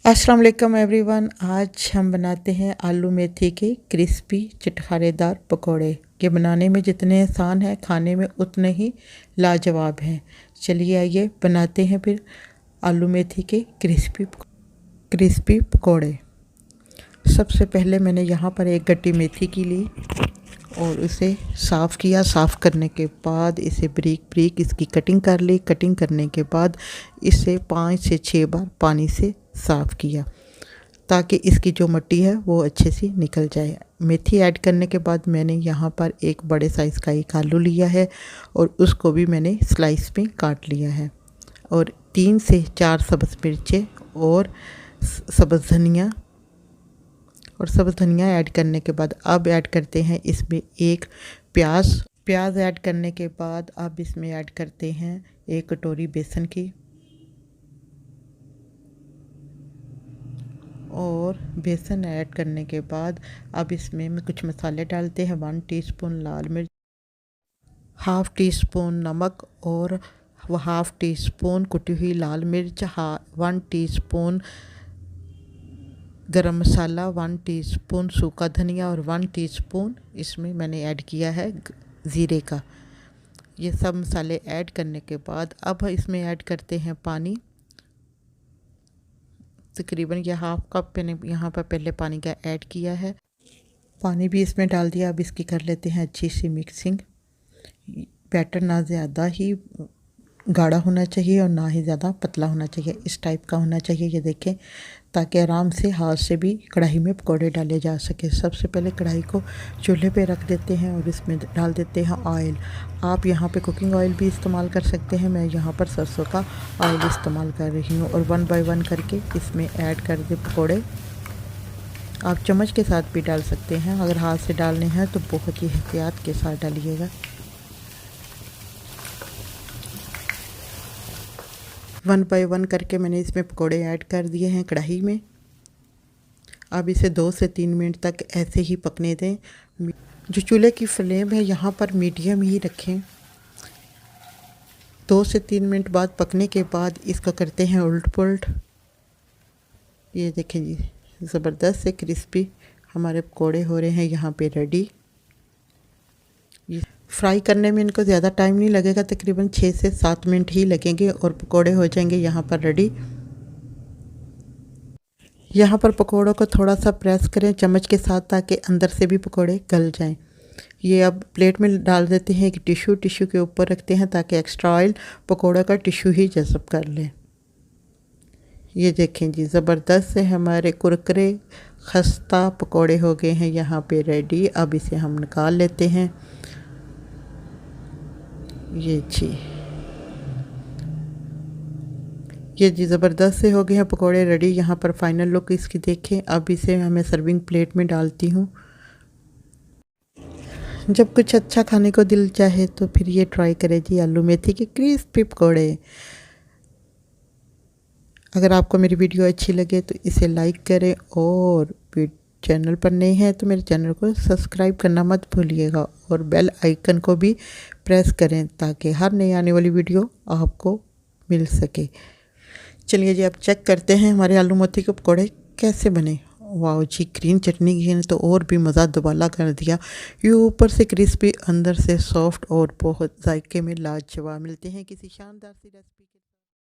अस्सलाम वालेकुम एवरीवन। आज हम बनाते हैं आलू मेथी के क्रिस्पी चटखारेदार पकोड़े। ये बनाने में जितने आसान हैं खाने में उतने ही लाजवाब हैं। चलिए आइए बनाते हैं फिर आलू मेथी के क्रिस्पी पकोड़े। सबसे पहले मैंने यहाँ पर एक गट्टी मेथी की ली और उसे साफ़ किया। साफ़ करने के बाद इसे बारीक बारीक इसकी कटिंग कर ली। कटिंग करने के बाद इसे 5 से 6 बार पानी से साफ़ किया ताकि इसकी जो मिट्टी है वो अच्छे से निकल जाए। मेथी ऐड करने के बाद मैंने यहाँ पर एक बड़े साइज़ का एक आलू लिया है और उसको भी मैंने स्लाइस में काट लिया है और 3 से 4 सब्ज़ मिर्चें और सब्ज़ धनिया ऐड करने के बाद अब ऐड करते हैं इसमें एक प्याज ऐड करने के बाद अब इसमें ऐड करते हैं 1 कटोरी बेसन की और बेसन ऐड करने के बाद अब इसमें कुछ मसाले डालते हैं। 1 टीस्पून लाल मिर्च, हाफ़ टी स्पून नमक और हाफ़ टी स्पून कुटी हुई लाल मिर्च, 1 टीस्पून गरम मसाला, 1 टीस्पून सूखा धनिया और 1 टीस्पून इसमें मैंने ऐड किया है ज़ीरे का। ये सब मसाले ऐड करने के बाद अब इसमें ऐड करते हैं पानी। तकरीबन यह हाफ़ कप मैंने यहाँ पर पहले पानी का ऐड किया है। पानी भी इसमें डाल दिया। अब इसकी कर लेते हैं अच्छी सी मिक्सिंग। बैटर ना ज़्यादा ही गाढ़ा होना चाहिए और ना ही ज़्यादा पतला होना चाहिए, इस टाइप का होना चाहिए। ये देखें, ताकि आराम से हाथ से भी कढ़ाई में पकोड़े डाले जा सके। सबसे पहले कढ़ाई को चूल्हे पे रख देते हैं और इसमें डाल देते हैं ऑयल। आप यहाँ पे कुकिंग ऑयल भी इस्तेमाल कर सकते हैं। मैं यहाँ पर सरसों का ऑयल इस्तेमाल कर रही हूँ और 1 बाय 1 करके इसमें ऐड कर दे पकोड़े। आप चम्मच के साथ भी डाल सकते हैं। अगर हाथ से डालने हैं तो बहुत ही एहतियात के साथ डालिएगा। 1 बाय 1 करके मैंने इसमें पकोड़े ऐड कर दिए हैं कढ़ाई में। अब इसे 2 से 3 मिनट तक ऐसे ही पकने दें। जो चूल्हे की फ्लेम है यहाँ पर मीडियम ही रखें। 2 से 3 मिनट बाद पकने के बाद इसका करते हैं उल्ट पुल्ट। ये देखें जी, ज़बरदस्त से क्रिस्पी हमारे पकोड़े हो रहे हैं यहाँ पे रेडी। फ्राई करने में इनको ज़्यादा टाइम नहीं लगेगा, तकरीबन 6 से 7 मिनट ही लगेंगे और पकोड़े हो जाएंगे यहाँ पर रेडी। यहाँ पर पकोड़ों को थोड़ा सा प्रेस करें चम्मच के साथ ताकि अंदर से भी पकोड़े गल जाएं। ये अब प्लेट में डाल देते हैं एक टिश्यू के ऊपर रखते हैं ताकि एक्स्ट्रा ऑयल पकोड़ा का टिश्यू ही जज़ब कर ले। ये देखें जी, ज़बरदस्त से हमारे कुरकुरे खस्ता पकोड़े हो गए हैं यहाँ पे रेडी। अब इसे हम निकाल लेते हैं। ये जी ज़बरदस्त से हो गए हैं पकोड़े रेडी। यहाँ पर फाइनल लुक इसकी देखें। अब इसे मैं सर्विंग प्लेट में डालती हूँ। जब कुछ अच्छा खाने को दिल चाहे तो फिर ये ट्राई करें जी, आलू मेथी के क्रिस्पी पकोड़े। अगर आपको मेरी वीडियो अच्छी लगे तो इसे लाइक करें और चैनल पर नए हैं तो मेरे चैनल को सब्सक्राइब करना मत भूलिएगा और बेल आइकन को भी प्रेस करें ताकि हर नई आने वाली वीडियो आपको मिल सके। चलिए जी, अब चेक करते हैं हमारे आलू मेथी के पकोड़े कैसे बने। वाह जी, ग्रीन चटनी की ने तो और भी मज़ा दुबाला कर दिया। ये ऊपर से क्रिस्पी, अंदर से सॉफ्ट और बहुत जायके में लाजवाब। मिलते हैं किसी शानदार सी रेसिपी के